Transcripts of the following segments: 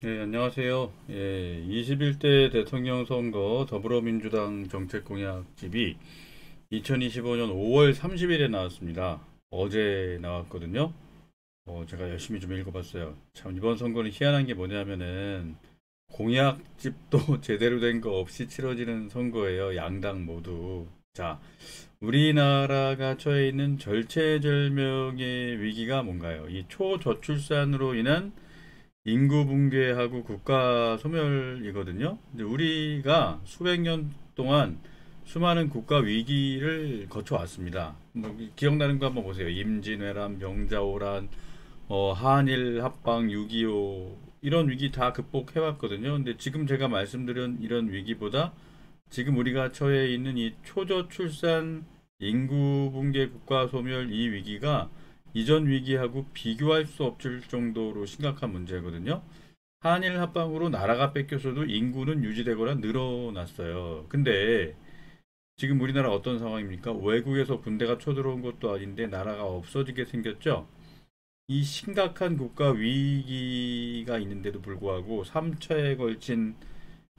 네, 안녕하세요. 21대 대통령 선거 더불어민주당 정책 공약집이 2025년 5월 30일에 나왔습니다. 어제 나왔거든요. 제가 열심히 좀 읽어봤어요. 참, 이번 선거는 희한한 게 뭐냐면은 공약집도 제대로 된 거 없이 치러지는 선거예요. 양당 모두. 자, 우리나라가 처해 있는 절체절명의 위기가 뭔가요? 이 초저출산으로 인한 인구 붕괴하고 국가 소멸이거든요. 근데 우리가 수백 년 동안 수많은 국가 위기를 거쳐왔습니다. 뭐 기억나는 거 한번 보세요. 임진왜란, 명자호란, 한일 합방, 6.25 이런 위기 다 극복해왔거든요. 근데 지금 제가 말씀드린 이런 위기보다 지금 우리가 처해 있는 이 초저출산, 인구 붕괴, 국가 소멸 이 위기가 이전 위기하고 비교할 수 없을 정도로 심각한 문제거든요. 한일 합방으로 나라가 뺏겼어도 인구는 유지되거나 늘어났어요. 근데 지금 우리나라 어떤 상황입니까? 외국에서 군대가 쳐들어온 것도 아닌데 나라가 없어지게 생겼죠. 이 심각한 국가 위기가 있는데도 불구하고 3차에 걸친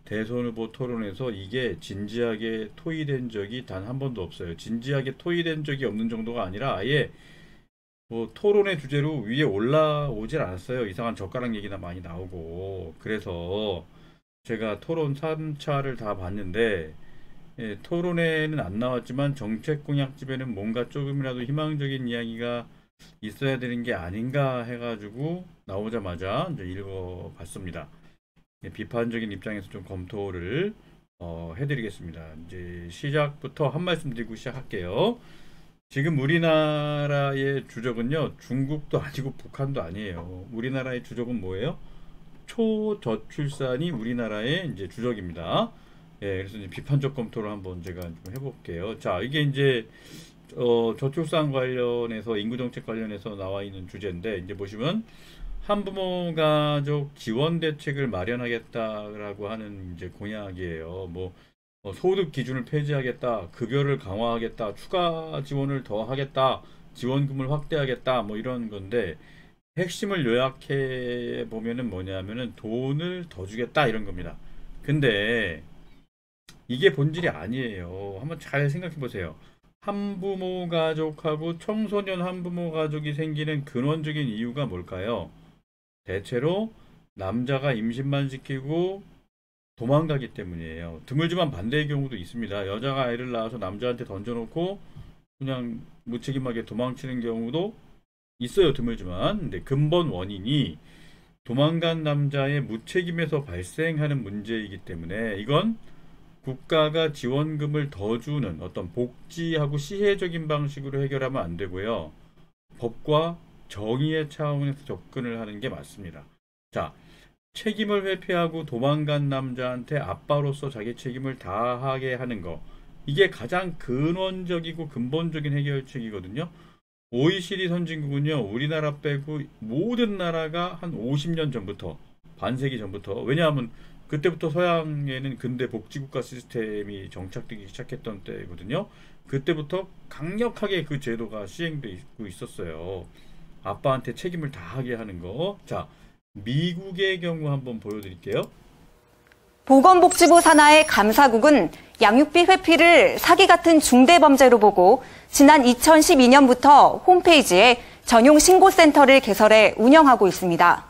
대선 후보 토론에서 이게 진지하게 토의된 적이 단 한 번도 없어요. 진지하게 토의된 적이 없는 정도가 아니라 아예 뭐 토론의 주제로 위에 올라오질 않았어요. 이상한 젓가락 얘기나 많이 나오고. 그래서 제가 토론 3차를 다 봤는데 토론회는 안 나왔지만 정책 공약집에는 뭔가 조금이라도 희망적인 이야기가 있어야 되는 게 아닌가 해가지고 나오자마자 이제 읽어봤습니다. 비판적인 입장에서 좀 검토를 해드리겠습니다. 이제 시작부터 한 말씀 드리고 시작할게요. 지금 우리나라의 주적은요, 중국도 아니고 북한도 아니에요. 우리나라의 주적은 뭐예요? 초저출산이 우리나라의 이제 주적입니다. 그래서 이제 비판적 검토를 한번 제가 좀 해볼게요. 자, 이게 이제 저출산 관련해서 인구정책 관련해서 나와 있는 주제인데, 이제 보시면 한부모 가족 지원 대책을 마련하겠다라고 하는 이제 공약이에요. 뭐 소득 기준을 폐지하겠다, 급여를 강화하겠다, 추가 지원을 더 하겠다, 지원금을 확대하겠다, 뭐 이런 건데 핵심을 요약해 보면은 뭐냐면은 돈을 더 주겠다 이런 겁니다. 근데 이게 본질이 아니에요. 한번 잘 생각해 보세요. 한부모 가족하고 청소년 한부모 가족이 생기는 근원적인 이유가 뭘까요? 대체로 남자가 임신만 시키고 도망가기 때문이에요. 드물지만 반대의 경우도 있습니다. 여자가 아이를 낳아서 남자한테 던져놓고 그냥 무책임하게 도망치는 경우도 있어요. 드물지만. 근데 근본 원인이 도망간 남자의 무책임에서 발생하는 문제이기 때문에 이건 국가가 지원금을 더 주는 어떤 복지하고 시혜적인 방식으로 해결하면 안 되고요. 법과 정의의 차원에서 접근을 하는 게 맞습니다. 자, 책임을 회피하고 도망간 남자한테 아빠로서 자기 책임을 다하게 하는 거. 이게 가장 근원적이고 근본적인 해결책이거든요. OECD 선진국은요, 우리나라 빼고 모든 나라가 한 50년 전부터, 반세기 전부터, 왜냐하면 그때부터 서양에는 근대 복지국가 시스템이 정착되기 시작했던 때거든요. 그때부터 강력하게 그 제도가 시행되고 있었어요. 아빠한테 책임을 다하게 하는 거. 자, 미국의 경우 한번 보여드릴게요. 보건복지부 산하의 감사국은 양육비 회피를 사기 같은 중대범죄로 보고 지난 2012년부터 홈페이지에 전용 신고센터를 개설해 운영하고 있습니다.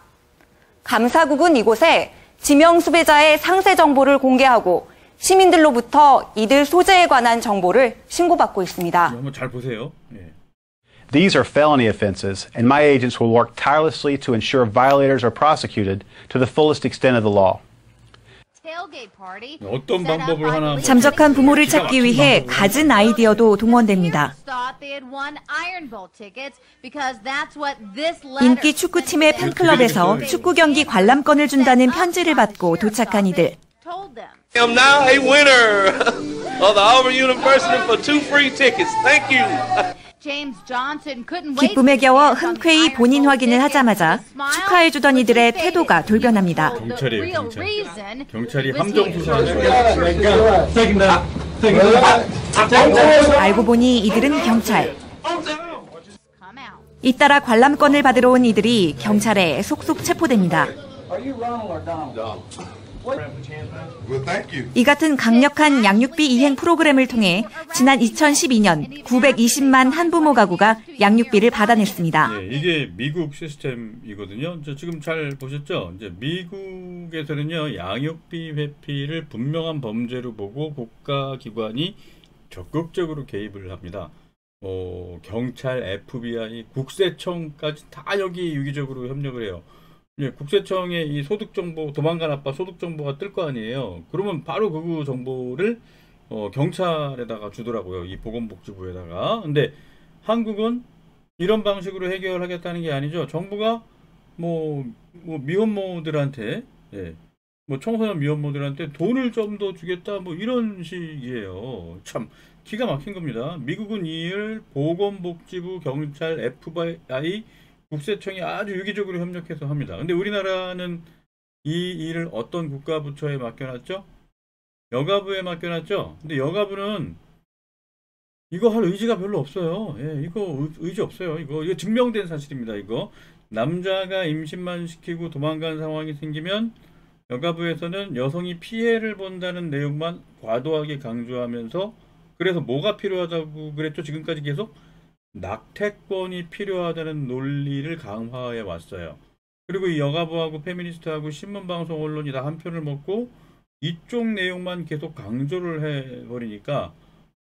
감사국은 이곳에 지명 수배자의 상세 정보를 공개하고 시민들로부터 이들 소재에 관한 정보를 신고받고 있습니다. 한번 잘 보세요. These are felony offenses, and my agents will work tirelessly to ensure violators are prosecuted to the fullest extent of the law. 어떤 방법을 하나 잠적한 부모를 찾기 위해 갖은 아이디어도 동원됩니다. 인기 축구팀의 팬클럽에서 축구 경기 관람권을 준다는 편지를 받고 도착한 이들. I am now a winner of the Auburn University for 2 free tickets. Thank you. 기쁨에 겨워 흔쾌히 본인 확인을 하자마자 축하해주던 이들의 태도가 돌변합니다. 경찰이에요, 경찰이 함정 수사하는 알고 보니 이들은 경찰. 잇따라 관람권을 받으러 온 이들이 경찰에 속속 체포됩니다. 이 같은 강력한 양육비 이행 프로그램을 통해 지난 2012년 920만 한부모 가구가 양육비를 받아냈습니다. 예, 이게 미국 시스템이거든요. 지금 잘 보셨죠? 이제 미국에서는요, 양육비 회피를 분명한 범죄로 보고 국가기관이 적극적으로 개입을 합니다. 경찰, FBI, 국세청까지 다 여기 유기적으로 협력을 해요. 예, 국세청에 이 소득정보, 도망간 아빠 소득정보가 뜰 거 아니에요. 그러면 바로 그 정보를 경찰에다가 주더라고요. 이 보건복지부에다가. 근데 한국은 이런 방식으로 해결하겠다는 게 아니죠. 정부가 뭐 미혼모들한테, 예, 뭐 청소년 미혼모들한테 돈을 좀 더 주겠다, 뭐 이런 식이에요. 참 기가 막힌 겁니다. 미국은 이를 보건복지부, 경찰, FBI, 국세청이 아주 유기적으로 협력해서 합니다. 근데 우리나라는 이 일을 어떤 국가부처에 맡겨놨죠? 여가부에 맡겨놨죠? 근데 여가부는 이거 할 의지가 별로 없어요. 예, 이거 의지 없어요. 이거 증명된 사실입니다. 이거 남자가 임신만 시키고 도망간 상황이 생기면 여가부에서는 여성이 피해를 본다는 내용만 과도하게 강조하면서, 그래서 뭐가 필요하다고 그랬죠? 지금까지 계속 낙태권이 필요하다는 논리를 강화해 왔어요. 그리고 이 여가부하고 페미니스트하고 신문방송 언론이 다 한 표를 먹고 이쪽 내용만 계속 강조를 해버리니까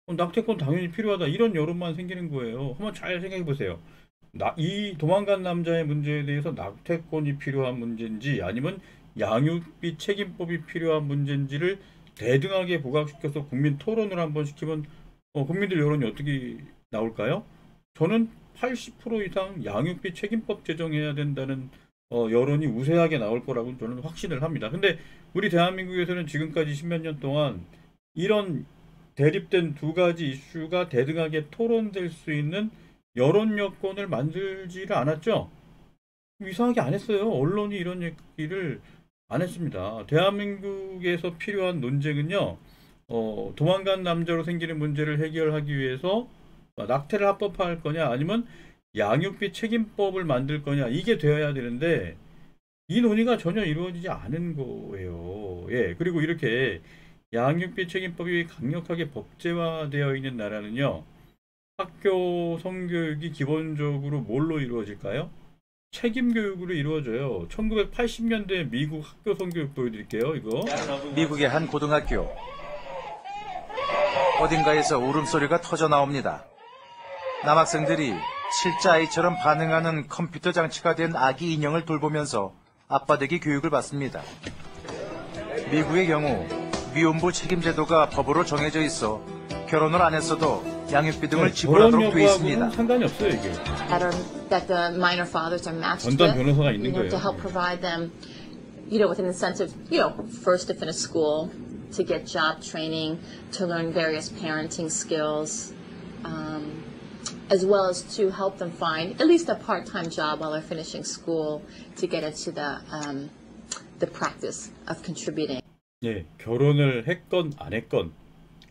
낙태권 당연히 필요하다, 이런 여론만 생기는 거예요. 한번 잘 생각해 보세요. 이 도망간 남자의 문제에 대해서 낙태권이 필요한 문제인지 아니면 양육비 책임법이 필요한 문제인지를 대등하게 부각시켜서 국민 토론을 한번 시키면 국민들 여론이 어떻게 나올까요? 저는 80% 이상 양육비 책임법 제정해야 된다는 여론이 우세하게 나올 거라고 저는 확신을 합니다. 근데 우리 대한민국에서는 지금까지 10몇 년 동안 이런 대립된 두 가지 이슈가 대등하게 토론될 수 있는 여론 여건을 만들지를 않았죠. 이상하게 안 했어요. 언론이 이런 얘기를 안 했습니다. 대한민국에서 필요한 논쟁은요, 도망간 남자로 생기는 문제를 해결하기 위해서 낙태를 합법화할 거냐 아니면 양육비 책임법을 만들 거냐, 이게 되어야 되는데 이 논의가 전혀 이루어지지 않은 거예요. 예, 그리고 이렇게 양육비 책임법이 강력하게 법제화되어 있는 나라는요, 학교 성교육이 기본적으로 뭘로 이루어질까요? 책임 교육으로 이루어져요. 1980년대 미국 학교 성교육 보여드릴게요. 이거 미국의 한 고등학교. 어딘가에서 울음소리가 터져 나옵니다. 남학생들이 실제 아이처럼 반응하는 컴퓨터 장치가 된 아기 인형을 돌보면서 아빠되기 교육을 받습니다. 미국의 경우 미혼부 책임 제도가 법으로 정해져 있어 결혼을 안 했어도 양육비 등을 지불하도록 되어 있습니다. 상관이 없어요, 이게. That the minor fathers are matched 전담 with, 변호사가 있는 거예요. to help provide them, with an incentive, first to finish school, to get job training, to learn various parenting skills, as well as to help them find at least a part-time job while they're finishing school to get into the practice of contributing. 예, 결혼을 했건 안 했건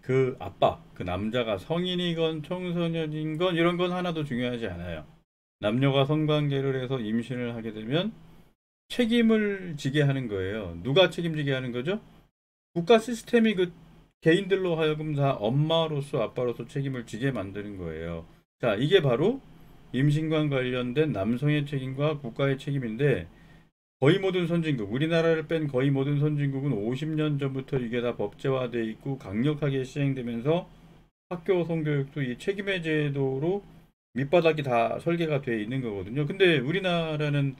그 아빠, 그 남자가 성인이건 청소년인건 이런 건 하나도 중요하지 않아요. 남녀가 성관계를 해서 임신을 하게 되면 책임을 지게 하는 거예요. 누가 책임지게 하는 거죠? 국가 시스템이 그 개인들로 하여금 다 엄마로서 아빠로서 책임을 지게 만드는 거예요. 자, 이게 바로 임신과 관련된 남성의 책임과 국가의 책임인데, 거의 모든 선진국, 우리나라를 뺀 거의 모든 선진국은 50년 전부터 이게 다 법제화되어 있고 강력하게 시행되면서 학교 성교육도 이 책임의 제도로 밑바닥이 다 설계가 되어 있는 거거든요. 근데 우리나라는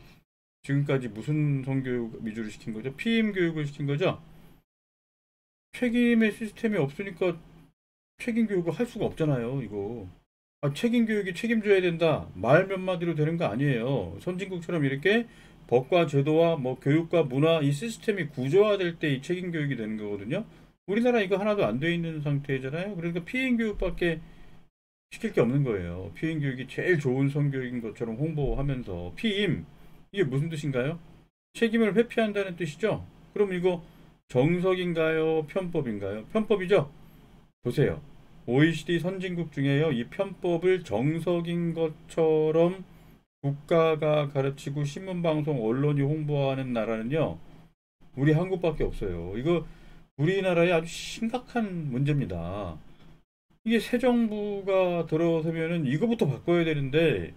지금까지 무슨 성교육 위주로 시킨 거죠? 피임 교육을 시킨 거죠? 책임의 시스템이 없으니까 책임 교육을 할 수가 없잖아요, 이거. 책임 교육이 책임져야 된다, 말 몇 마디로 되는 거 아니에요. 선진국처럼 이렇게 법과 제도와 뭐 교육과 문화, 이 시스템이 구조화될 때 이 책임 교육이 되는 거거든요. 우리나라 이거 하나도 안 돼 있는 상태잖아요. 그러니까 피임 교육밖에 시킬 게 없는 거예요. 피임 교육이 제일 좋은 성교육인 것처럼 홍보하면서. 피임, 이게 무슨 뜻인가요? 책임을 회피한다는 뜻이죠. 그럼 이거 정석인가요? 편법인가요? 편법이죠. 보세요. OECD 선진국 중에요, 이 편법을 정석인 것처럼 국가가 가르치고 신문방송 언론이 홍보하는 나라는요 우리 한국밖에 없어요. 이거 우리나라의 아주 심각한 문제입니다. 이게 새 정부가 들어서면은 이거부터 바꿔야 되는데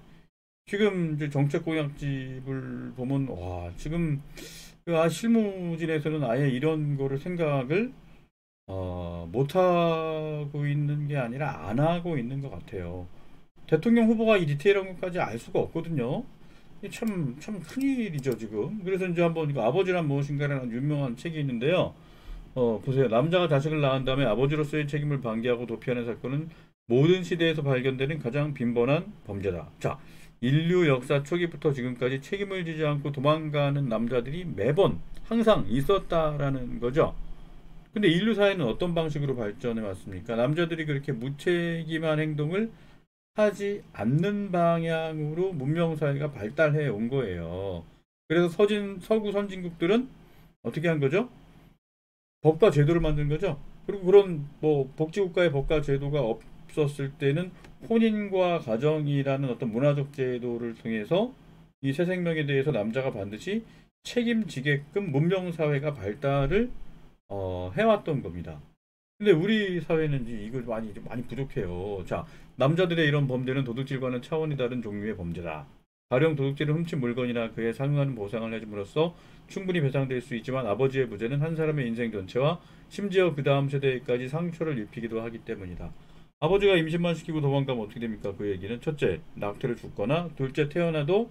지금 이제 정책 공약집을 보면 와 지금 실무진에서는 아예 이런 거를 생각을 못하고 있는 게 아니라 안 하고 있는 것 같아요. 대통령 후보가 이 디테일한 것까지 알 수가 없거든요. 참 큰일이죠 지금. 그래서 이제 한번 이거 아버지란 무엇인가라는 유명한 책이 있는데요. 보세요. 남자가 자식을 낳은 다음에 아버지로서의 책임을 방기하고 도피하는 사건은 모든 시대에서 발견되는 가장 빈번한 범죄다. 자, 인류 역사 초기부터 지금까지 책임을 지지 않고 도망가는 남자들이 매번 항상 있었다라는 거죠. 근데 인류 사회는 어떤 방식으로 발전해 왔습니까? 남자들이 그렇게 무책임한 행동을 하지 않는 방향으로 문명사회가 발달해 온 거예요. 그래서 서구 선진국들은 어떻게 한 거죠? 법과 제도를 만든 거죠. 그리고 그런 복지국가의 법과 제도가 없었을 때는 혼인과 가정이라는 어떤 문화적 제도를 통해서 이 새 생명에 대해서 남자가 반드시 책임지게끔 문명사회가 발달을 해왔던 겁니다. 근데 우리 사회는 이거 많이 부족해요. 자, 남자들의 이런 범죄는 도둑질과는 차원이 다른 종류의 범죄다. 가령 도둑질을 훔친 물건이나 그에 상응하는 보상을 해줌으로써 충분히 배상될 수 있지만 아버지의 무죄는 한 사람의 인생 전체와 심지어 그 다음 세대까지 상처를 입히기도 하기 때문이다. 아버지가 임신만 시키고 도망가면 어떻게 됩니까? 그 얘기는 첫째, 낙태를 죽거나 둘째, 태어나도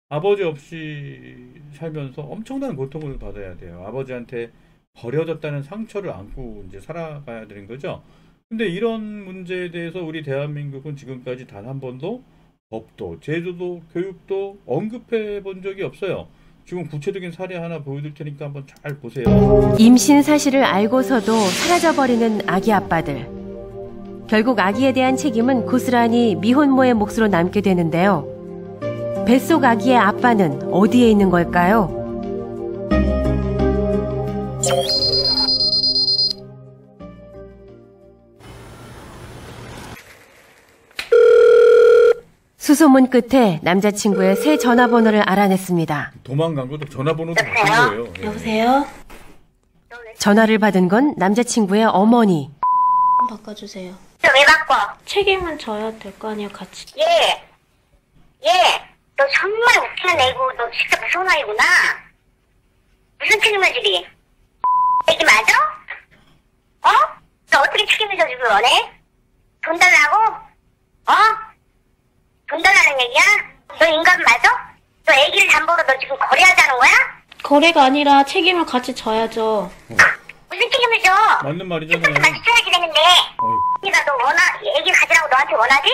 아버지 없이 살면서 엄청난 고통을 받아야 돼요. 아버지한테 버려졌다는 상처를 안고 이제 살아가야 되는 거죠. 근데 이런 문제에 대해서 우리 대한민국은 지금까지 단 한 번도 법도, 제도도, 교육도 언급해 본 적이 없어요. 지금 구체적인 사례 하나 보여드릴 테니까 한번 잘 보세요. 임신 사실을 알고서도 사라져버리는 아기 아빠들. 결국 아기에 대한 책임은 고스란히 미혼모의 몫으로 남게 되는데요. 뱃속 아기의 아빠는 어디에 있는 걸까요? 수소문 끝에 남자친구의 새 전화번호를 알아냈습니다. 도망간 것도 전화번호도 바꾼 거예요. 예. 여보세요? 전화를 받은 건 남자친구의 어머니. 바꿔주세요. 왜 바꿔? 책임은 져야 될 거 아니야, 같이. 너 정말 웃기는 애고 너 진짜 무서운 아이구나. 무슨 책임을 지리? 애기 맞아? 너 어떻게 책임을 져주길 원해? 돈 달라고? 돈 달라는 얘기야? 너 인간 맞아? 너 애기를 담보로 너 지금 거래하자는 거야? 거래가 아니라 책임을 같이 져야죠. 무슨 책임을 져? 맞는 말이잖아요. 같이 쳐야지 되는데. 네가 너 애기 가지라고 너한테 원하지?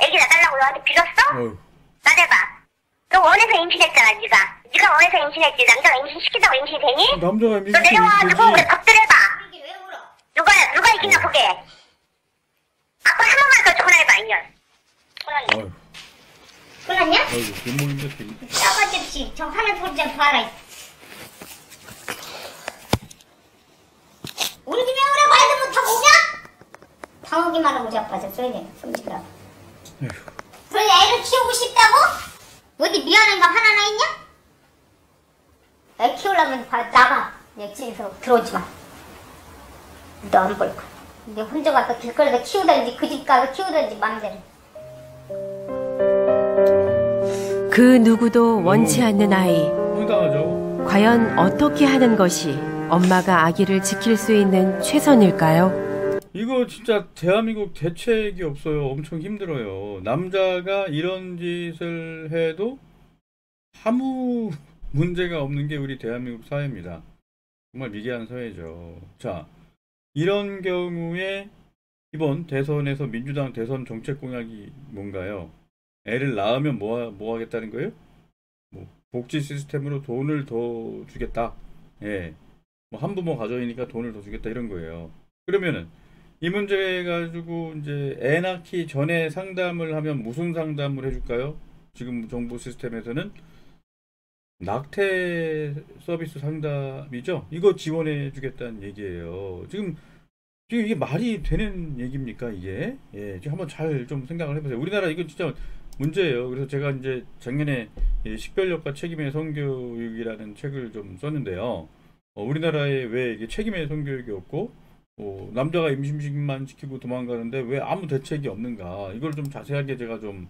애기 낳아달라고 너한테 빌었어? 나대봐. 너 원해서 임신했잖아, 네가 원해서 임신했지. 남자가 임신시킨다고 임신이 되니? 남자가 너 내려와가지고 우리 법대로 해봐. 누가 이기냐 보게. 아빠 한 번만 더 전화해봐, 인연. 끊었냐? 싸가지 저 하는 소리 좀 봐라. 우리 집에 오래 말도 못하고 오냐? 방어기만 하고 자빠져 쏘이네 손질라고. 그래 애를 키우고 싶다고? 어디 미안한 거 하나나 있냐? 애 키우려면 나가. 내 집에서 들어오지 마. 너 안 볼 거야. 네 혼자 가서 길거리에서 키우든지 그 집 가서 키우든지 마음대로. 그 누구도 원치 않는 아이. 황당하죠. 과연 어떻게 하는 것이 엄마가 아기를 지킬 수 있는 최선일까요? 이거 진짜 대한민국 대책이 없어요. 엄청 힘들어요. 남자가 이런 짓을 해도 아무 문제가 없는 게 우리 대한민국 사회입니다. 정말 미개한 사회죠. 자, 이런 경우에 이번 대선에서 민주당 대선 정책 공약이 뭔가요? 애를 낳으면 뭐 하겠다는 거예요? 복지 시스템으로 돈을 더 주겠다. 예. 한부모 가정이니까 돈을 더 주겠다 이런 거예요. 그러면은 이 문제 가지고 이제 애 낳기 전에 상담을 하면 무슨 상담을 해줄까요? 지금 정부 시스템에서는 낙태 서비스 상담이죠. 이거 지원해 주겠다는 얘기예요. 지금 이게 말이 되는 얘기입니까 이게? 예, 지금 한번 잘 좀 생각을 해보세요. 우리나라 이거 진짜 문제예요. 그래서 제가 이제 작년에 식별력과 책임의 성교육이라는 책을 좀 썼는데요. 우리나라에 왜 이게 책임의 성교육이 없고 남자가 임신만 시키고 도망가는데 왜 아무 대책이 없는가? 이걸 좀 자세하게 제가 좀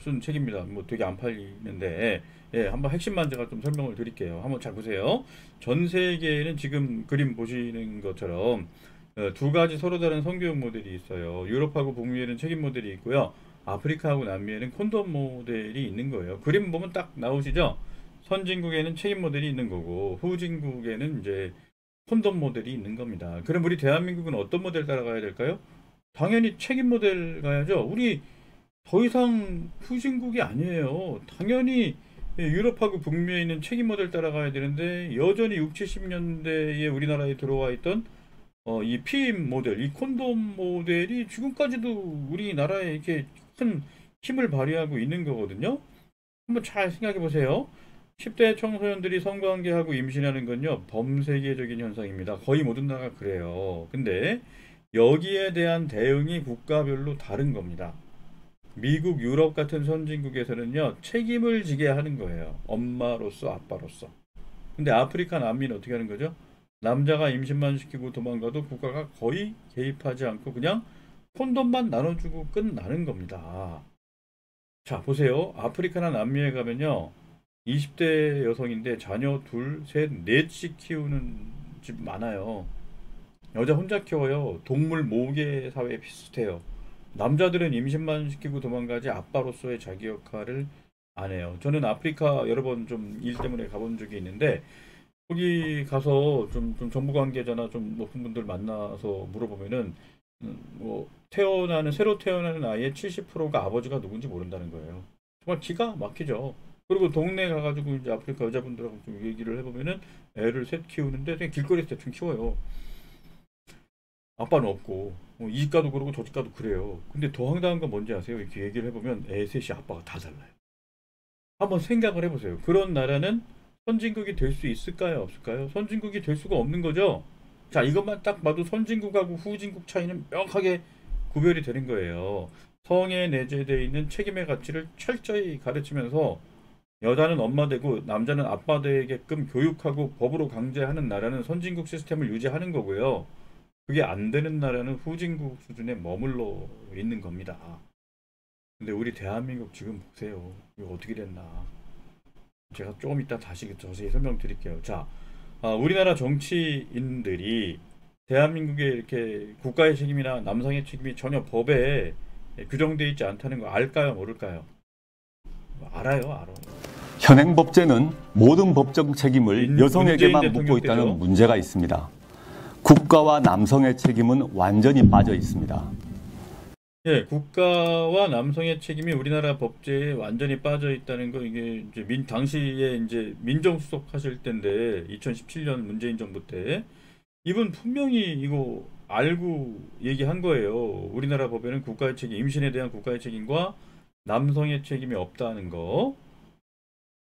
쓴 책입니다. 뭐 되게 안 팔리는데 한번 핵심만 제가 좀 설명을 드릴게요. 한번 잘 보세요. 전 세계에는 지금 그림 보시는 것처럼 두 가지 서로 다른 성교육 모델이 있어요. 유럽하고 북미에는 책임 모델이 있고요. 아프리카하고 남미에는 콘돔 모델이 있는 거예요. 그림 보면 딱 나오시죠? 선진국에는 책임 모델이 있는 거고 후진국에는 이제 콘돔 모델이 있는 겁니다. 그럼 우리 대한민국은 어떤 모델 따라가야 될까요? 당연히 책임 모델 가야죠. 우리 더 이상 후진국이 아니에요. 당연히 유럽하고 북미에 있는 책임 모델 따라가야 되는데 여전히 60, 70년대에 우리나라에 들어와 있던 이 피임 모델, 이 콘돔 모델이 지금까지도 우리나라에 이렇게 큰 힘을 발휘하고 있는 거거든요. 한번 잘 생각해 보세요. 10대 청소년들이 성관계하고 임신하는 건요, 범세계적인 현상입니다. 거의 모든 나라가 그래요. 근데 여기에 대한 대응이 국가별로 다른 겁니다. 미국, 유럽 같은 선진국에서는요, 책임을 지게 하는 거예요. 엄마로서, 아빠로서. 근데 아프리카, 남미는 어떻게 하는 거죠? 남자가 임신만 시키고 도망가도 국가가 거의 개입하지 않고 그냥 콘돔만 나눠주고 끝나는 겁니다. 자, 보세요. 아프리카나 남미에 가면요, 20대 여성인데 자녀 둘, 셋, 넷씩 키우는 집 많아요. 여자 혼자 키워요. 동물 모계 사회 비슷해요. 남자들은 임신만 시키고 도망가지 아빠로서의 자기 역할을 안 해요. 저는 아프리카 여러 번 좀 일 때문에 가본 적이 있는데 거기 가서 좀 정부 관계자나 좀 높은 분들 만나서 물어보면은 새로 태어나는 아이의 70%가 아버지가 누군지 모른다는 거예요. 정말 기가 막히죠. 그리고 동네 가가지고 이제 아프리카 여자분들하고 좀 얘기를 해보면은 애를 셋 키우는데 그냥 길거리에서 대충 키워요. 아빠는 없고 이 집 가도 그러고 저 집 가도 그래요. 근데 더 황당한 건 뭔지 아세요? 이렇게 얘기를 해보면 애 셋이 아빠가 다 달라요. 한번 생각을 해보세요. 그런 나라는 선진국이 될 수 있을까요? 없을까요? 선진국이 될 수가 없는 거죠. 자, 이것만 딱 봐도 선진국하고 후진국 차이는 명확하게 구별이 되는 거예요. 성에 내재되어 있는 책임의 가치를 철저히 가르치면서 여자는 엄마 되고 남자는 아빠 되게끔 교육하고 법으로 강제하는 나라는 선진국 시스템을 유지하는 거고요. 그게 안 되는 나라는 후진국 수준에 머물러 있는 겁니다. 근데 우리 대한민국 지금 보세요. 이거 어떻게 됐나. 제가 조금 이따 다시 자세히 설명드릴게요. 자, 우리나라 정치인들이 대한민국의 이렇게 국가의 책임이나 남성의 책임이 전혀 법에 규정되어 있지 않다는 거 알까요? 모를까요? 알아요, 알아. 현행 법제는 모든 법적 책임을 여성에게만 묻고 있다는 문제가 있습니다. 국가와 남성의 책임은 완전히 빠져 있습니다. 예, 국가와 남성의 책임이 우리나라 법제에 완전히 빠져 있다는 거, 이게 이제 당시에 이제 민정수석 하실 때인데 2017년 문재인 정부 때 이분 분명히 이거 알고 얘기한 거예요. 우리나라 법에는 국가의 책임, 임신에 대한 국가의 책임과 남성의 책임이 없다는 거.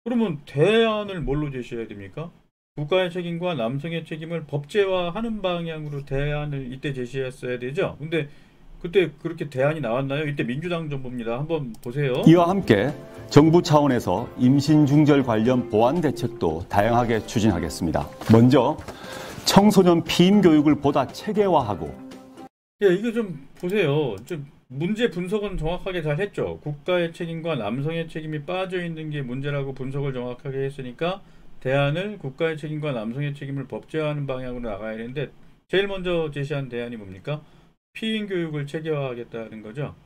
그러면 대안을 뭘로 제시해야 됩니까? 국가의 책임과 남성의 책임을 법제화하는 방향으로 대안을 이때 제시했어야 되죠. 근데 그때 그렇게 대안이 나왔나요? 이때 민주당 정부입니다. 한번 보세요. 이와 함께 정부 차원에서 임신 중절 관련 보완 대책도 다양하게 추진하겠습니다. 먼저 청소년 피임 교육을 보다 체계화하고. 예, 이거 좀 보세요. 좀 문제 분석은 정확하게 잘 했죠. 국가의 책임과 남성의 책임이 빠져 있는 게 문제라고 분석을 정확하게 했으니까 대안을 국가의 책임과 남성의 책임을 법제화하는 방향으로 나가야 되는데 제일 먼저 제시한 대안이 뭡니까? 피임 교육을 체계화하겠다는 거죠.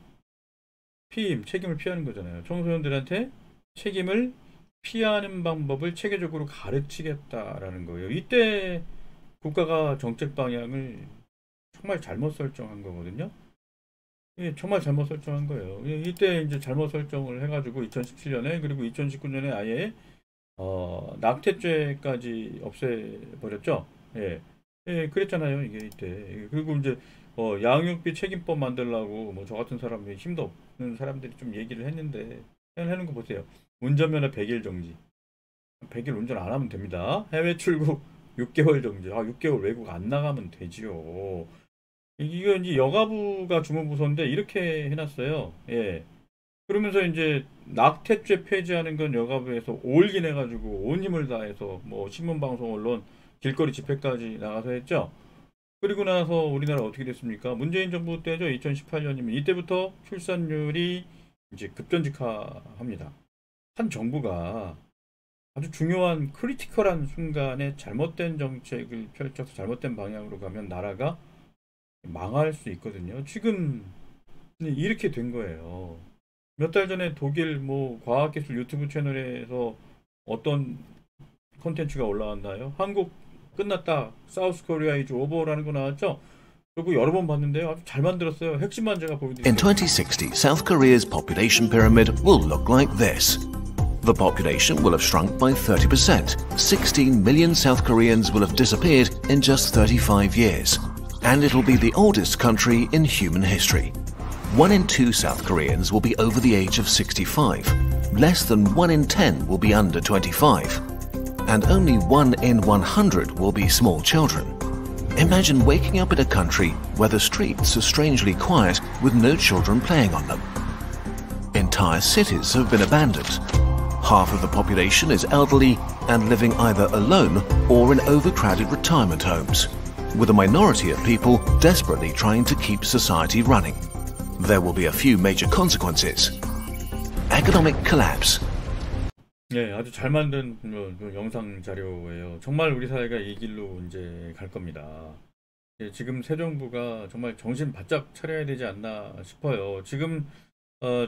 피임, 책임을 피하는 거잖아요. 청소년들한테 책임을 피하는 방법을 체계적으로 가르치겠다라는 거예요. 이때 국가가 정책 방향을 정말 잘못 설정한 거거든요. 예, 정말 잘못 설정한 거예요. 이때 이제 잘못 설정을 해가지고 2017년에 그리고 2019년에 아예 낙태죄까지 없애버렸죠. 예, 그랬잖아요. 이게 이때. 그리고 이제 양육비 책임법 만들려고 뭐 저 같은 사람이 힘도 없는 사람들이 좀 얘기를 했는데 해놓은 거 보세요. 운전면허 100일 정지. 100일 운전 안 하면 됩니다. 해외 출국 6개월 정지. 6개월 외국 안 나가면 되지요. 이거 이제 여가부가 주무부서인데 이렇게 해놨어요. 예. 그러면서 이제 낙태죄 폐지하는 건 여가부에서 올인해가지고 온 힘을 다해서 뭐 신문방송 언론 길거리 집회까지 나가서 했죠. 그리고 나서 우리나라 어떻게 됐습니까? 문재인 정부 때죠. 2018년이면 이때부터 출산율이 이제 급전직하합니다. 한 정부가 아주 중요한 크리티컬한 순간에 잘못된 정책을 펼쳐서 잘못된 방향으로 가면 나라가 망할 수 있거든요. 지금 이렇게 된 거예요. 몇 달 전에 독일 뭐 과학기술 유튜브 채널에서 어떤 콘텐츠가 올라왔나요? 한국 끝났다. 사우스 코리아 이즈 오버라는 거 나왔죠? 그리고 여러 번 봤는데요. 아주 잘 만들었어요. 핵심만 제가 보여드릴게요. In 2060, South Korea's population pyramid will look like this. The population will have shrunk by 30%. 16 million South Koreans will have disappeared in just 35 years. And it'll be the oldest country in human history. 1 in 2 South Koreans will be over the age of 65. Less than 1 in 10 will be under 25. And only 1 in 100 will be small children. Imagine waking up in a country where the streets are strangely quiet with no children playing on them. Entire cities have been abandoned. Half of the population is elderly and living either alone or in overcrowded retirement homes, with a minority of people desperately trying to keep society running. There will be a few major consequences. Economic collapse. 네, 아주 잘 만든 영상 자료예요. 정말 우리 사회가 이 길로 이제 갈 겁니다. 예, 지금 새 정부가 정말 정신 바짝 차려야 되지 않나 싶어요. 지금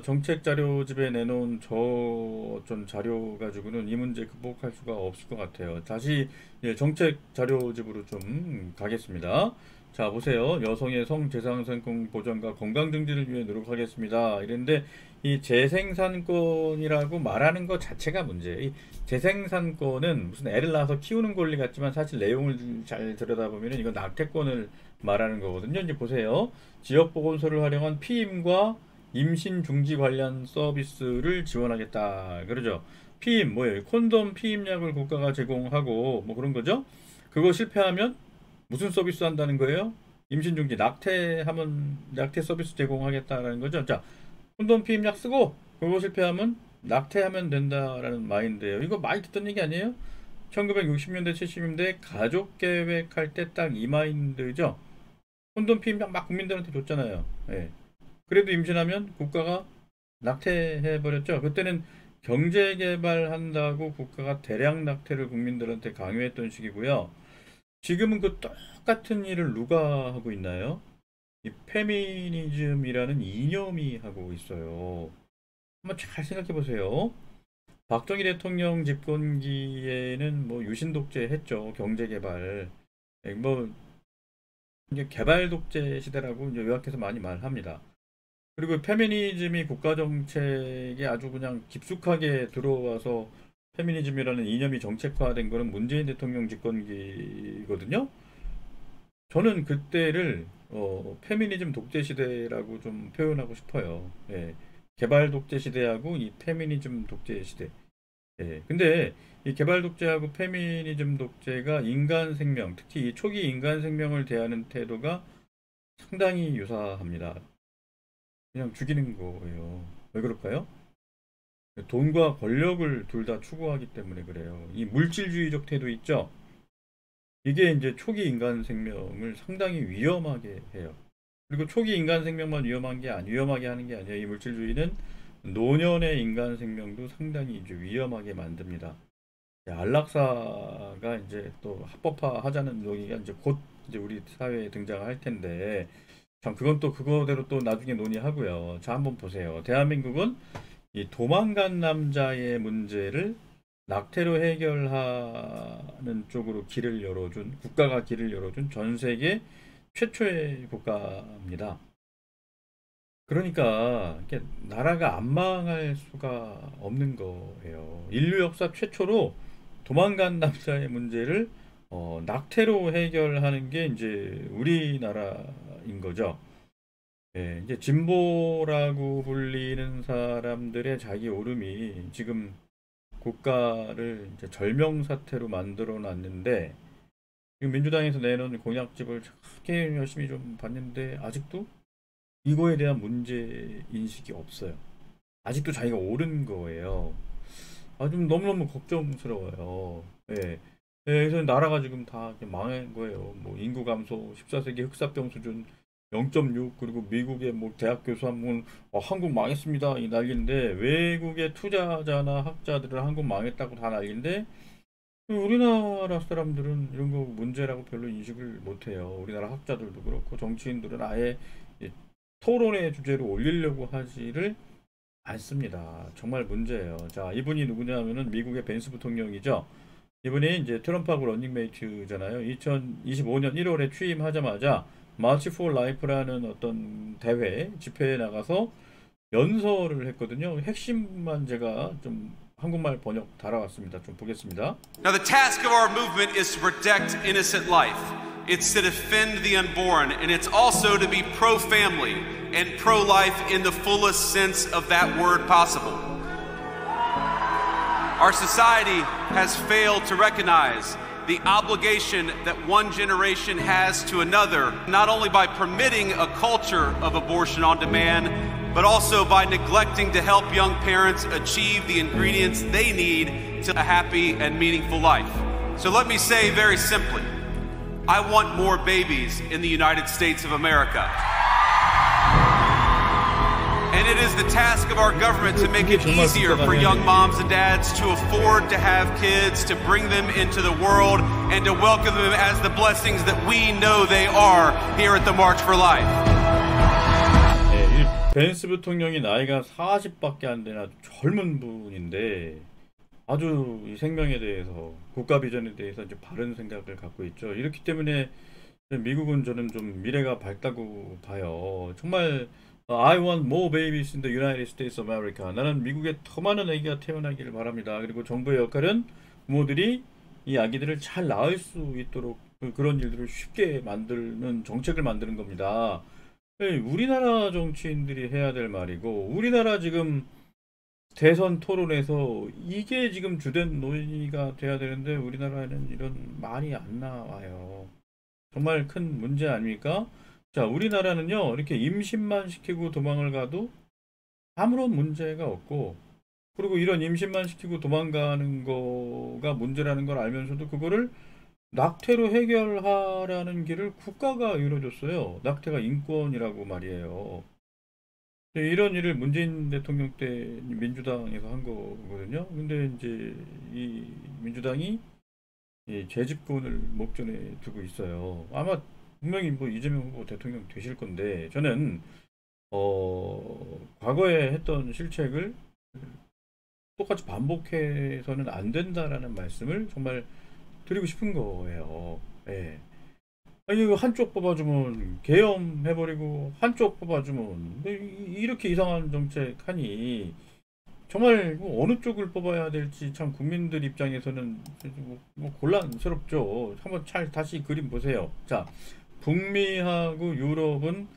정책 자료집에 내놓은 좀 자료 가지고는 이 문제 극복할 수가 없을 것 같아요. 다시 정책 자료집으로 좀 가겠습니다. 자, 보세요. 여성의 성재산권성 보전과 건강 증진을 위해 노력하겠습니다. 이랬는데 이 재생산권이라고 말하는 것 자체가 문제예요. 이 재생산권은 무슨 애를 낳아서 키우는 권리 같지만 사실 내용을 잘 들여다보면 이건 낙태권을 말하는 거거든요. 이제 보세요. 지역보건소를 활용한 피임과 임신 중지 관련 서비스를 지원하겠다. 그러죠. 피임 뭐예요? 콘돔 피임약을 국가가 제공하고 뭐 그런 거죠. 그거 실패하면 무슨 서비스 한다는 거예요? 임신 중지 낙태하면 낙태 서비스 제공하겠다라는 거죠. 자, 콘돔 피임약 쓰고 그거 실패하면 낙태하면 된다라는 마인드예요. 이거 많이 듣던 얘기 아니에요? 1960년대 70년대 가족 계획할 때 딱 이 마인드죠. 콘돔 피임약 막 국민들한테 줬잖아요. 예. 그래도 임신하면 국가가 낙태해버렸죠. 그때는 경제개발한다고 국가가 대량 낙태를 국민들한테 강요했던 시기고요. 지금은 그 똑같은 일을 누가 하고 있나요? 이 페미니즘이라는 이념이 하고 있어요. 한번 잘 생각해 보세요. 박정희 대통령 집권기에는 뭐 유신 독재 했죠. 경제개발. 뭐 이제 개발 독재 시대라고 이제 요약해서 많이 말합니다. 그리고 페미니즘이 국가정책에 아주 그냥 깊숙하게 들어와서 페미니즘이라는 이념이 정책화된 거는 문재인 대통령 집권기거든요. 저는 그때를 페미니즘 독재 시대라고 좀 표현하고 싶어요. 예. 개발 독재 시대하고 이 페미니즘 독재 시대. 예. 근데 이 개발 독재하고 페미니즘 독재가 인간 생명, 특히 이 초기 인간 생명을 대하는 태도가 상당히 유사합니다. 그냥 죽이는 거예요. 왜 그럴까요? 돈과 권력을 둘 다 추구하기 때문에 그래요. 이 물질주의적 태도 있죠? 이게 이제 초기 인간 생명을 상당히 위험하게 해요. 그리고 초기 인간 생명만 위험하게 하는 게 아니에요. 이 물질주의는 노년의 인간 생명도 상당히 이제 위험하게 만듭니다. 안락사가 이제 또 합법화 하자는 얘기가 이제 곧 이제 우리 사회에 등장할 텐데, 참 그건 또 그거대로 또 나중에 논의하고요. 자, 한번 보세요. 대한민국은 이 도망간 남자의 문제를 낙태로 해결하는 쪽으로 국가가 길을 열어준 전 세계 최초의 국가입니다. 그러니까 나라가 안 망할 수가 없는 거예요. 인류 역사 최초로 도망간 남자의 문제를 낙태로 해결하는 게 이제 우리나라인 거죠. 예, 이제 진보라고 불리는 사람들의 자기 오름이 지금 국가를 이제 절명 사태로 만들어 놨는데, 지금 민주당에서 내놓은 공약집을 꽤 열심히 좀 봤는데 아직도 이거에 대한 문제 인식이 없어요. 아직도 자기가 옳은 거예요. 좀 너무너무 걱정스러워요. 예. 그래서 나라가 지금 다 망한 거예요. 뭐 인구 감소, 14세기 흑사병 수준 0.6, 그리고 미국의 뭐 대학 교수 한 분 한국 망했습니다 이 난리인데, 외국의 투자자나 학자들은 한국 망했다고 다 난리인데, 우리나라 사람들은 이런 거 문제라고 별로 인식을 못해요. 우리나라 학자들도 그렇고 정치인들은 아예 토론의 주제로 올리려고 하지를 않습니다. 정말 문제예요. 자, 이분이 누구냐면은 미국의 벤스 부통령이죠. 이분이 이제 트럼프하고 런닝메이트잖아요. 2025년 1월에 취임하자마자 마치 for Life라는 어떤 대회, 집회에 나가서 연설을 했거든요. 핵심만 제가 좀 한국말 번역 달아왔습니다. 좀 보겠습니다. Now the task of our movement is to protect innocent life. It's to defend the unborn, and it's also to be pro-family and pro-life in the fullest sense of that word possible. Our society has failed to recognize the obligation that one generation has to another, not only by permitting a culture of abortion on demand, but also by neglecting to help young parents achieve the ingredients they need to a happy and meaningful life. So let me say very simply, I want more babies in the United States of America. And it is the task of our government to make it easier for young moms and dads to afford to have kids, to bring them into the world, and to welcome them as the blessings that we know they are here at the March for Life. 네, 벤스 부통령이 나이가 40밖에 안 되는 아주 젊은 분인데, 아주 이 생명에 대해서, 국가 비전에 대해서 이제 바른 생각을 갖고 있죠. 이렇기 때문에 미국은 저는 좀 미래가 밝다고 봐요. 정말 I want more babies in the United States of America. 나는 미국에 더 많은 아기가 태어나기를 바랍니다. 그리고 정부의 역할은 부모들이 이 아기들을 잘 낳을 수 있도록 그런 일들을 쉽게 만드는 정책을 만드는 겁니다. 우리나라 정치인들이 해야 될 말이고, 우리나라 지금 대선 토론에서 이게 지금 주된 논의가 돼야 되는데 우리나라에는 이런 말이 안 나와요. 정말 큰 문제 아닙니까? 자, 우리나라는요, 이렇게 임신만 시키고 도망을 가도 아무런 문제가 없고, 그리고 이런 임신만 시키고 도망가는 거가 문제라는 걸 알면서도 그거를 낙태로 해결하라는 길을 국가가 열어줬어요. 낙태가 인권이라고 말이에요. 이런 일을 문재인 대통령 때 민주당에서 한 거거든요. 근데 이제 이 민주당이 재집권을 목전에 두고 있어요. 아마 분명히 뭐 이재명 후보 대통령 되실 건데, 저는 과거에 했던 실책을 똑같이 반복해서는 안 된다라는 말씀을 정말 드리고 싶은 거예요. 예. 아니, 한쪽 뽑아주면 계엄해버리고 한쪽 뽑아주면 이렇게 이상한 정책 하니 정말 어느 쪽을 뽑아야 될지 참 국민들 입장에서는 뭐 곤란스럽죠. 한번 잘 다시 그림 보세요. 자, 북미하고 유럽은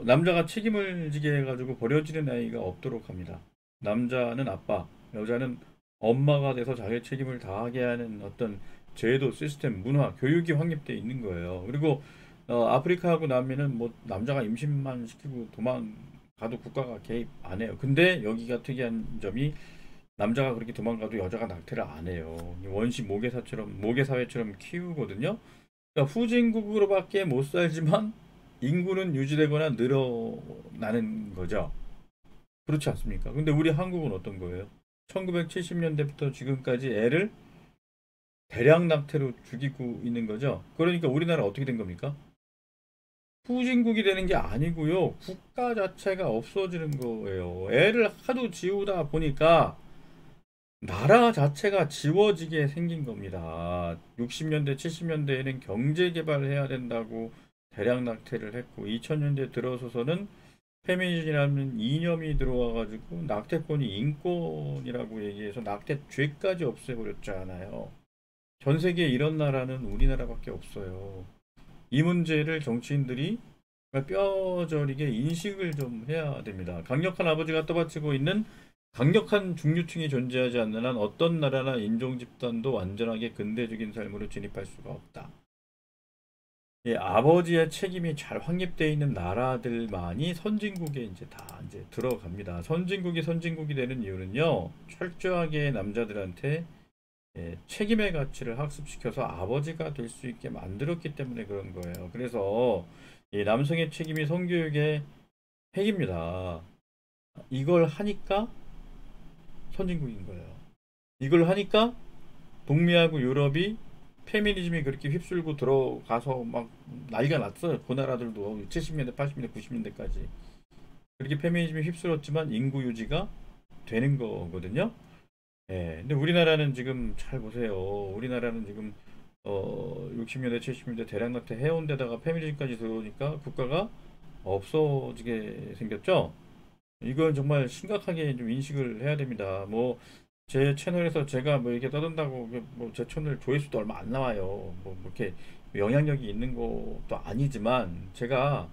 남자가 책임을 지게 해가지고 버려지는 아이가 없도록 합니다. 남자는 아빠, 여자는 엄마가 돼서 자기의 책임을 다하게 하는 어떤 제도, 시스템, 문화, 교육이 확립되어 있는 거예요. 그리고 아프리카하고 남미는 뭐 남자가 임신만 시키고 도망가도 국가가 개입 안 해요. 근데 여기가 특이한 점이 남자가 그렇게 도망가도 여자가 낙태를 안 해요. 원시 모계사회처럼 키우거든요. 그러니까 후진국으로밖에 못 살지만 인구는 유지되거나 늘어나는 거죠. 그렇지 않습니까? 근데 우리 한국은 어떤 거예요? 1970년대부터 지금까지 애를 대량 낙태로 죽이고 있는 거죠. 그러니까 우리나라 어떻게 된 겁니까? 후진국이 되는 게 아니고요. 국가 자체가 없어지는 거예요. 애를 하도 지우다 보니까 나라 자체가 지워지게 생긴 겁니다. 60년대, 70년대에는 경제 개발을 해야 된다고 대량 낙태를 했고, 2000년대 들어서서는 페미니즘이라는 이념이 들어와가지고 낙태권이 인권이라고 얘기해서 낙태죄까지 없애버렸잖아요. 전 세계에 이런 나라는 우리나라밖에 없어요. 이 문제를 정치인들이 뼈저리게 인식을 좀 해야 됩니다. 강력한 아버지가 떠받치고 있는 강력한 중류층이 존재하지 않는 한 어떤 나라나 인종 집단도 완전하게 근대적인 삶으로 진입할 수가 없다. 이 아버지의 책임이 잘 확립되어 있는 나라들만이 선진국에 이제 다 이제 들어갑니다. 선진국이 되는 이유는요, 철저하게 남자들한테 책임의 가치를 학습시켜서 아버지가 될 수 있게 만들었기 때문에 그런 거예요. 그래서 이 남성의 책임이 성교육의 핵입니다. 이걸 하니까 선진국인 거예요. 이걸 하니까 북미하고 유럽이 페미니즘이 그렇게 휩쓸고 들어가서 막 난리가 났어요. 그 나라들도 70년대, 80년대, 90년대까지 그렇게 페미니즘이 휩쓸었지만 인구 유지가 되는 거거든요. 예, 근데 우리나라는 지금 잘 보세요. 우리나라는 지금 60년대, 70년대 대량낙태 해온 데다가 페미니즘까지 들어오니까 국가가 없어지게 생겼죠. 이건 정말 심각하게 좀 인식을 해야 됩니다. 뭐 제 채널에서 제가 뭐 이렇게 떠든다고 뭐 제 채널 조회수도 얼마 안 나와요. 뭐 이렇게 영향력이 있는 것도 아니지만 제가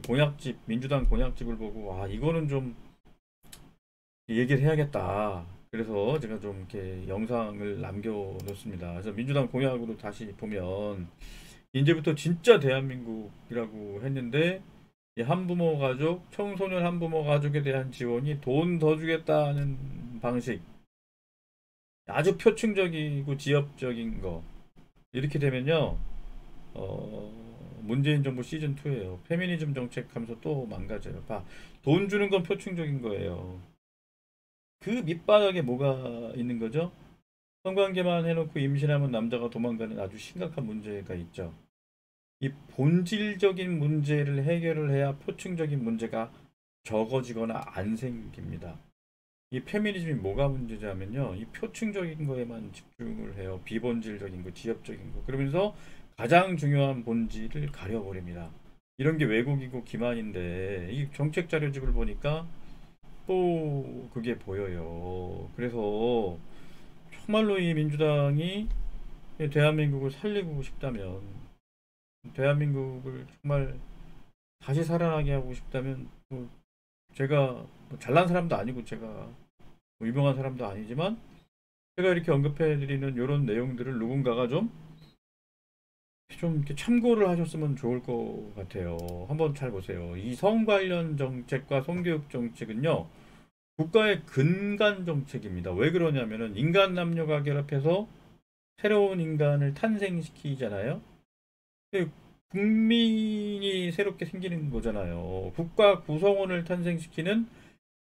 공약집, 민주당 공약집을 보고 아 이거는 좀 얘기를 해야겠다. 그래서 제가 좀 이렇게 영상을 남겨놓습니다. 그래서 민주당 공약으로 다시 보면 이제부터 진짜 대한민국이라고 했는데 이 한부모 가족, 청소년 한부모 가족에 대한 지원이 돈 더 주겠다는 방식, 아주 표층적이고 지역적인 거 이렇게 되면요 문재인 정부 시즌2예요. 페미니즘 정책 하면서 또 망가져요. 돈 주는 건 표층적인 거예요. 그 밑바닥에 뭐가 있는 거죠? 성관계만 해놓고 임신하면 남자가 도망가는 아주 심각한 문제가 있죠. 이 본질적인 문제를 해결을 해야 표층적인 문제가 적어지거나 안 생깁니다. 이 페미니즘이 뭐가 문제냐면요, 이 표층적인 거에만 집중을 해요. 비본질적인 거, 지엽적인 거. 그러면서 가장 중요한 본질을 가려버립니다. 이런 게 왜곡이고 기만인데 이 정책 자료집을 보니까 또 그게 보여요. 그래서 정말로 이 민주당이 대한민국을 살리고 싶다면, 대한민국을 정말 다시 살아나게 하고 싶다면, 제가 잘난 사람도 아니고 제가 유명한 사람도 아니지만 제가 이렇게 언급해드리는 이런 내용들을 누군가가 좀 이렇게 참고를 하셨으면 좋을 것 같아요. 한번 잘 보세요. 이 성 관련 정책과 성교육 정책은요, 국가의 근간 정책입니다. 왜 그러냐면은 인간 남녀가 결합해서 새로운 인간을 탄생시키잖아요. 국민이 새롭게 생기는 거잖아요. 국가 구성원을 탄생시키는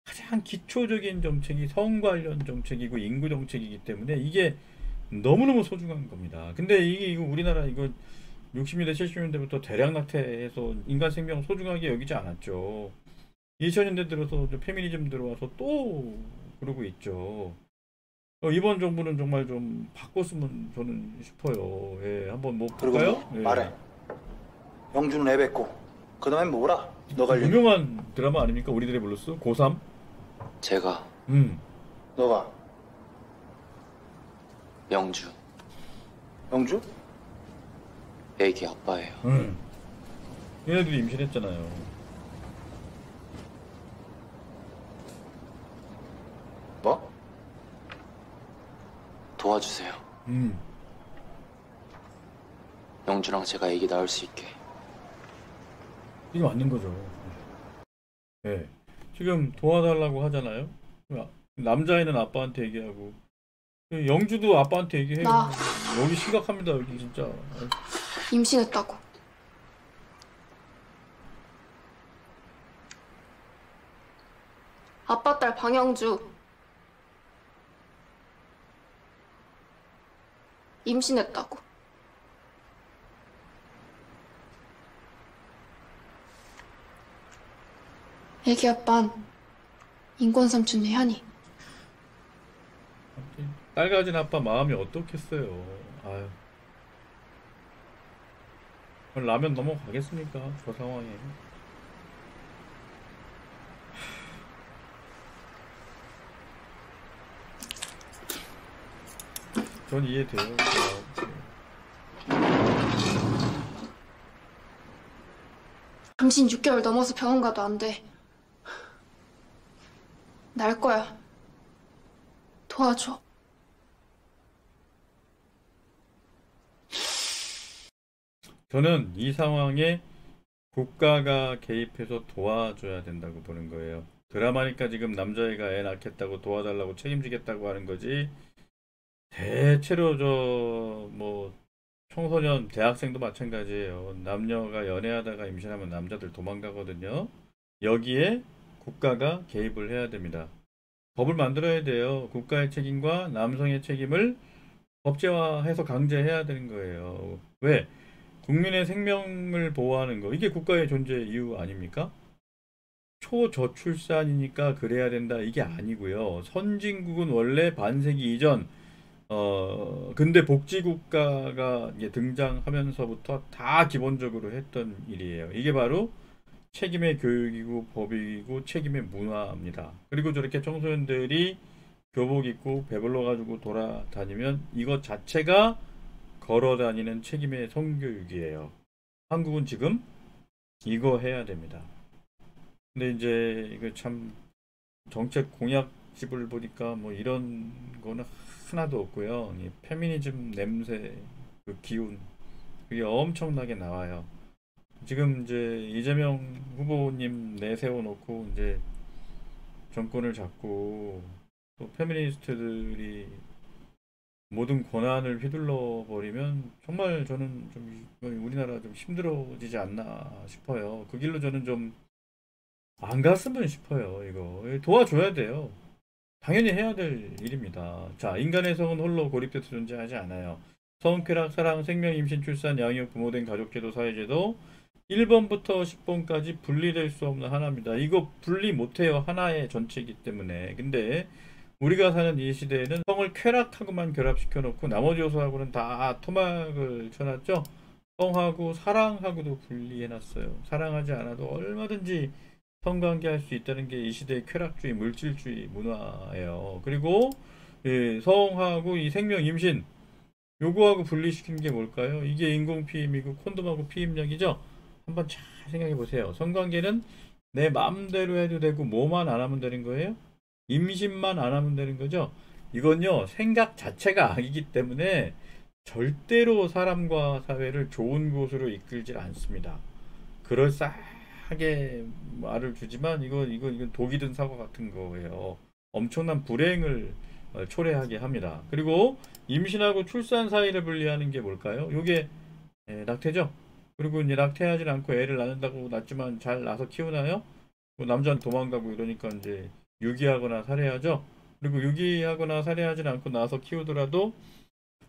가장 기초적인 정책이 성 관련 정책이고 인구 정책이기 때문에 이게 너무너무 소중한 겁니다. 근데 이거 우리나라 이거 60년대 70년대부터 대량 낙태해서 인간 생명 소중하게 여기지 않았죠. 2000년대 들어서 페미니즘 들어와서 또 그러고 있죠. 이번 정부는 정말 좀 바꿨으면 저는 싶어요. 예, 한번 뭐 볼까요? 그리고 말해. 영주는 애 뱉고 그 다음에 뭐라? 너가 유명한 드라마 아닙니까? 우리들의 블루스 고3. 제가 너가 영주 영주? 애기 아빠예요. 얘네들이 임신했잖아요. 뭐? 도와주세요. 영주랑 제가 애기 낳을 수 있게. 이게 맞는 거죠. 네. 지금 도와달라고 하잖아요. 남자애는 아빠한테 얘기하고 영주도 아빠한테 얘기해요. 여기 심각합니다. 여기 진짜 임신했다고. 아빠 딸 방영주 임신했다고. 애기 아빤 인권 삼촌 혜연이. 딸 가진 아빠 마음이 어떻겠어요. 아유. 라면 넘어가겠습니까? 저 상황에. 전 이해돼요. 임신 6개월 넘어서 병원 가도 안 돼. 날 거야. 도와줘. 저는 이 상황에 국가가 개입해서 도와줘야 된다고 보는 거예요. 드라마니까 지금 남자애가 애 낳겠다고 도와달라고 책임지겠다고 하는 거지, 대체로 뭐 청소년 대학생도 마찬가지예요. 남녀가 연애하다가 임신하면 남자들 도망가거든요. 여기에 국가가 개입을 해야 됩니다. 법을 만들어야 돼요. 국가의 책임과 남성의 책임을 법제화해서 강제해야 되는 거예요. 왜? 국민의 생명을 보호하는 거, 이게 국가의 존재 이유 아닙니까? 초저출산이니까 그래야 된다, 이게 아니고요. 선진국은 원래 반세기 이전 근대 복지국가가 등장하면서부터 다 기본적으로 했던 일이에요. 이게 바로 책임의 교육이고 법이고 책임의 문화입니다. 그리고 저렇게 청소년들이 교복 입고 배불러 가지고 돌아다니면 이것 자체가 걸어다니는 책임의 성교육이에요. 한국은 지금 이거 해야 됩니다. 근데 이제 이거 참 정책 공약집을 보니까 뭐 이런 거는 하나도 없고요. 이 페미니즘 냄새, 그 기운, 그게 엄청나게 나와요. 지금 이제 이재명 후보님 내세워놓고 이제 정권을 잡고 또 페미니스트들이 모든 권한을 휘둘러 버리면 정말 저는 좀 우리나라 좀 힘들어지지 않나 싶어요. 그 길로 저는 좀 안 갔으면 싶어요. 이거 도와줘야 돼요. 당연히 해야 될 일입니다. 자, 인간의 성은 홀로 고립돼서 존재하지 않아요. 성, 쾌락, 사랑, 생명, 임신, 출산, 양육, 부모된 가족제도, 사회제도 1번부터 10번까지 분리될 수 없는 하나입니다. 이거 분리 못해요. 하나의 전체이기 때문에. 근데 우리가 사는 이 시대에는 성을 쾌락하고만 결합시켜 놓고 나머지 요소하고는 다 토막을 쳐놨죠. 성하고 사랑하고도 분리해 놨어요. 사랑하지 않아도 얼마든지 성관계할 수 있다는 게 이 시대의 쾌락주의, 물질주의 문화예요. 그리고 성하고 이 생명, 임신 요거하고 분리시키는 게 뭘까요? 이게 인공피임이고 콘돔하고 피임약이죠. 한번 잘 생각해 보세요. 성관계는 내 마음대로 해도 되고 뭐만 안 하면 되는 거예요? 임신만 안 하면 되는 거죠. 이건요, 생각 자체가 악이기 때문에 절대로 사람과 사회를 좋은 곳으로 이끌지 않습니다. 그럴싸하게 말을 주지만 이건 독이 든 사과 같은 거예요. 엄청난 불행을 초래하게 합니다. 그리고 임신하고 출산 사이를 분리하는 게 뭘까요? 요게 낙태죠. 그리고 이제 낙태하지 않고 애를 낳는다고 낳지만 잘 낳아서 키우나요? 남자는 도망가고 이러니까 이제 유기하거나 살해하죠. 그리고 유기하거나 살해하지 않고 낳아서 키우더라도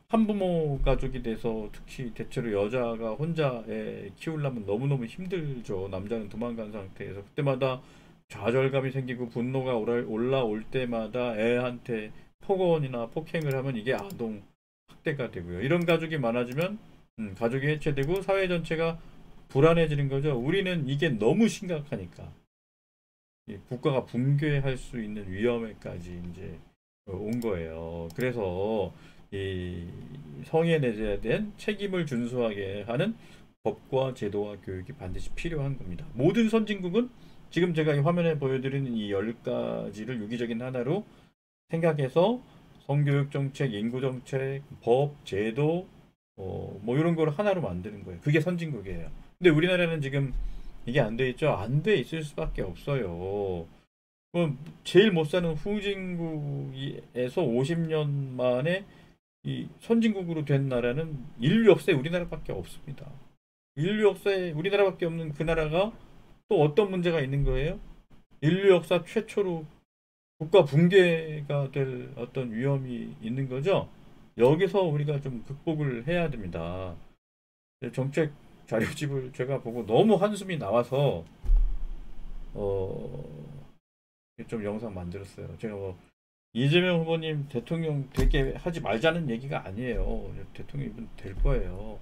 한부모 가족이 돼서 특히 대체로 여자가 혼자 애 키우려면 너무너무 힘들죠. 남자는 도망간 상태에서. 그때마다 좌절감이 생기고 분노가 올라올 때마다 애한테 폭언이나 폭행을 하면 이게 아동 학대가 되고요. 이런 가족이 많아지면 가족이 해체되고 사회 전체가 불안해지는 거죠. 우리는 이게 너무 심각하니까 국가가 붕괴할 수 있는 위험에까지 이제 온 거예요. 그래서 이 성에 내재해야 된 책임을 준수하게 하는 법과 제도와 교육이 반드시 필요한 겁니다. 모든 선진국은 지금 제가 이 화면에 보여드리는 이 10가지를 유기적인 하나로 생각해서 성교육 정책, 인구 정책, 법, 제도 뭐 이런 걸 하나로 만드는 거예요. 그게 선진국이에요. 근데 우리나라는 지금 이게 안 돼 있죠. 안 돼 있을 수밖에 없어요. 제일 못 사는 후진국에서 50년 만에 이 선진국으로 된 나라는 인류 역사에 우리나라밖에 없습니다. 인류 역사에 우리나라밖에 없는 그 나라가 또 어떤 문제가 있는 거예요? 인류 역사 최초로 국가 붕괴가 될 어떤 위험이 있는 거죠. 여기서 우리가 좀 극복을 해야 됩니다. 정책 자료집을 제가 보고 너무 한숨이 나와서 좀 영상 만들었어요. 제가 뭐 이재명 후보님 대통령 되게 하지 말자는 얘기가 아니에요. 대통령이 될 거예요.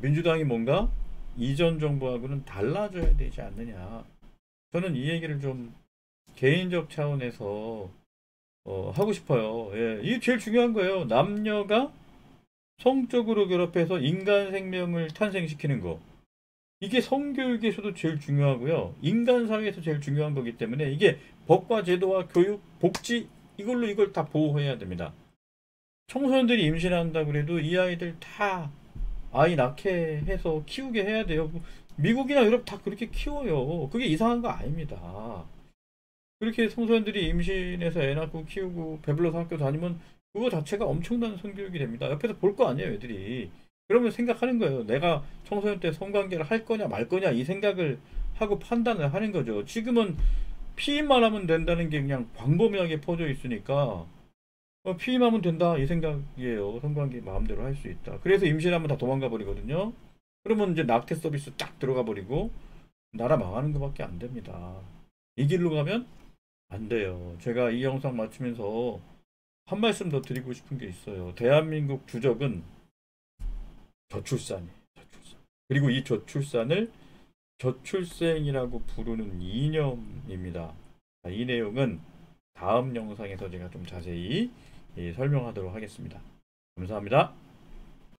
민주당이 뭔가 이전 정부하고는 달라져야 되지 않느냐. 저는 이 얘기를 좀 개인적 차원에서 하고 싶어요. 예, 이게 제일 중요한 거예요. 남녀가 성적으로 결합해서 인간 생명을 탄생시키는 거. 이게 성교육에서도 제일 중요하고요. 인간 사회에서 제일 중요한 거기 때문에 이게 법과 제도와 교육, 복지 이걸 다 보호해야 됩니다. 청소년들이 임신한다 그래도 이 아이들 다 아이 낳게 해서 키우게 해야 돼요. 미국이나 유럽 다 그렇게 키워요. 그게 이상한 거 아닙니다. 그렇게 청소년들이 임신해서 애 낳고 키우고 배불러서 학교 다니면 그거 자체가 엄청난 성교육이 됩니다. 옆에서 볼 거 아니에요, 애들이. 그러면 생각하는 거예요. 내가 청소년 때 성관계를 할 거냐 말 거냐 이 생각을 하고 판단을 하는 거죠. 지금은 피임만 하면 된다는 게 그냥 광범위하게 퍼져 있으니까 피임하면 된다 이 생각이에요. 성관계 마음대로 할 수 있다. 그래서 임신하면 다 도망가 버리거든요. 그러면 이제 낙태 서비스 딱 들어가 버리고 나라 망하는 것밖에 안 됩니다. 이 길로 가면 안 돼요. 제가 이 영상 마치면서 한 말씀 더 드리고 싶은 게 있어요. 대한민국 주적은 저출산이에요. 저출산. 그리고 이 저출산을 저출생이라고 부르는 이념입니다. 이 내용은 다음 영상에서 제가 좀 자세히 설명하도록 하겠습니다. 감사합니다.